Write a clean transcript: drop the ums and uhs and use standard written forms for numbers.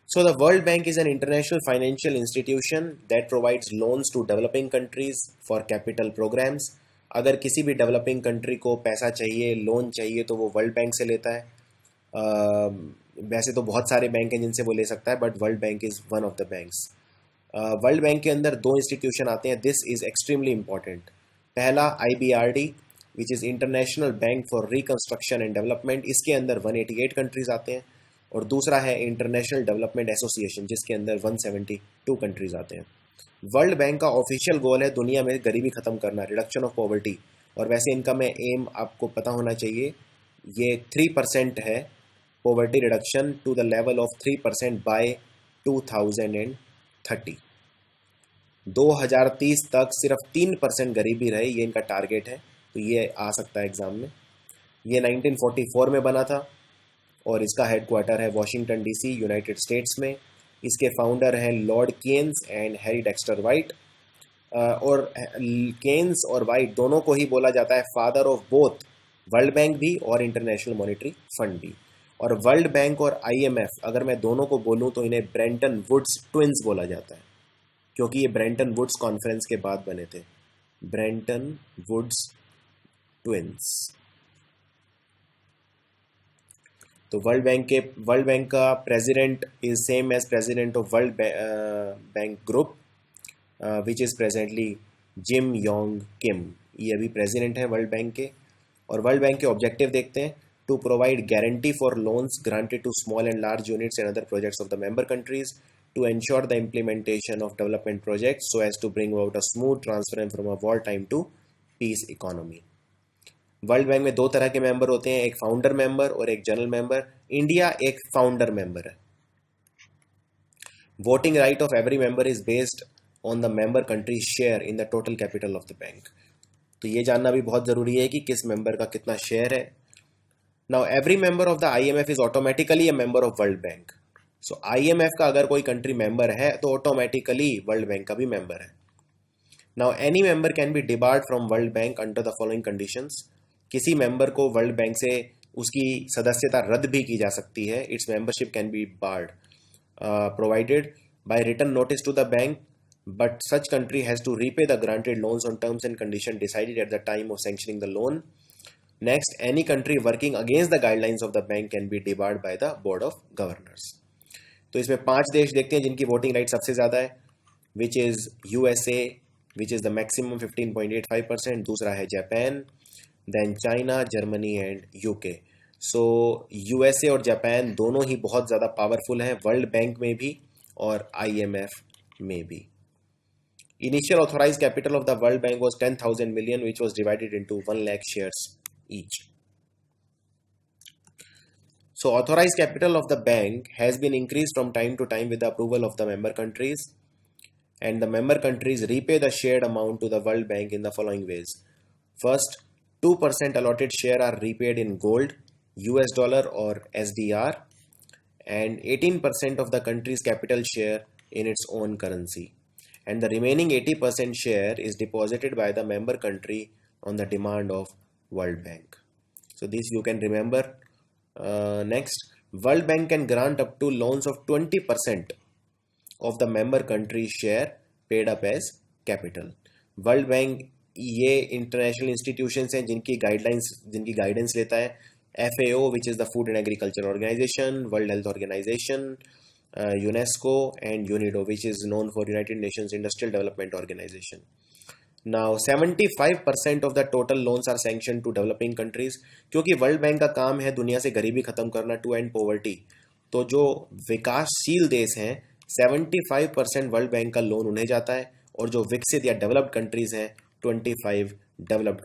So the World Bank is an international financial institution that provides loans to developing countries for capital programs. अगर किसी भी developing country को पैसा चाहिए, loan चाहिए, तो वो वर्ल्ड बैंक से लेता है. वैसे तो बहुत सारे बैंक हैं जिनसे वो ले सकता है, but world bank is one of the banks. World bank के अंदर दो इंस्टीट्यूशन आते हैं. This is extremely important. पहला IBRD, which is international bank for reconstruction and development. इसके अंदर 188 कंट्रीज आते हैं. और दूसरा है इंटरनेशनल डेवलपमेंट एसोसिएशन, जिसके अंदर 172 कंट्रीज आते हैं. वर्ल्ड बैंक का ऑफिशियल गोल है दुनिया में गरीबी ख़त्म करना, रिडक्शन ऑफ पॉवर्टी. और वैसे इनका में एम आपको पता होना चाहिए, ये 3% है. Poverty reduction to the level of 3% by 2030. 2030 तक सिर्फ 3% गरीबी रहे, ये इनका टारगेट है. तो ये आ सकता है एग्ज़ाम में. ये 1944 में बना था और इसका हेडक्वार्टर है वॉशिंगटन DC, यूनाइटेड स्टेट्स में. इसके फाउंडर हैं lord Keynes and Harry Dexter White. और केन्स और वाइट दोनों को ही बोला जाता है father of both world bank भी और इंटरनेशनल मॉनेटरी फंड भी. और वर्ल्ड बैंक और IMF, अगर मैं दोनों को बोलूं तो इन्हें ब्रेंटन वुड्स ट्विंस बोला जाता है, क्योंकि ये ब्रेंटन वुड्स कॉन्फ्रेंस के बाद बने थे. Bretton Woods twins. तो वर्ल्ड बैंक का president is same as president of world bank group, which is presently Jim Yong Kim. ये अभी प्रेसिडेंट है वर्ल्ड बैंक के. और वर्ल्ड बैंक के ऑब्जेक्टिव देखते हैं. To provide guarantee for loans granted to small and large units and other projects of the member countries, to ensure the implementation of development projects so as to bring about a smooth transfer from a war time to peace economy. World bank में दो तरह के member होते हैं, एक founder member और एक general member. India एक फाउंडर मेंबर है. Voting right of every member is based on the member country share in the total capital of the bank. तो ये जानना भी बहुत ज़रूरी है कि किस मेंबर का कितना शेयर है. Now every member of the IMF is automatically a member of world bank. So IMF का अगर कोई कंट्री मेंबर है तो ऑटोमेटिकली वर्ल्ड बैंक का भी मेंबर है. Now any member can be debarred from world bank under the following conditions. किसी member को वर्ल्ड बैंक से उसकी सदस्यता रद्द भी की जा सकती है. Its membership can be barred provided by written notice to the bank, but such country has to repay the granted loans on terms and conditions decided at the time of sanctioning the loan. Next, any country working against the guidelines of the bank can be debarred by the board of governors. तो इसमें 5 देश देखते हैं जिनकी voting right सबसे ज़्यादा है, which is USA, which is the maximum 15.85%. दूसरा है Japan, then China, Germany and UK. So USA और जापान दोनों ही बहुत ज़्यादा पावरफुल हैं, वर्ल्ड बैंक में भी और IMF में भी. Initial authorize capital of the world bank was 10,000 million, which was divided into 1 lakh shares each. So authorized capital of the bank has been increased from time to time with the approval of the member countries, and the member countries repay the shared amount to the World Bank in the following ways. First, 2% allotted share are repaid in gold, US dollar or SDR, and 18% of the country's capital share in its own currency. And the remaining 80% share is deposited by the member country on the demand of World Bank. So this you can remember. Next, World Bank can grant up to loans of 20% of the member country's share paid up as capital. World Bank ये international institutions हैं जिनकी guidance लेता है. FAO, which is the food and agriculture organization, world health organization, UNESCO and UNIDO, which is known for United Nations Industrial Development Organization. Now 75% of the total loans are sanctioned to developing countries. क्योंकि world bank का काम है दुनिया से गरीबी ख़त्म करना, to and poverty. तो जो विकासशील देश हैं 75% वर्ल्ड बैंक का लोन उन्हें जाता है, और जो विकसित या डेवलप्ड कंट्रीज़ हैं 25 डेवलप्ड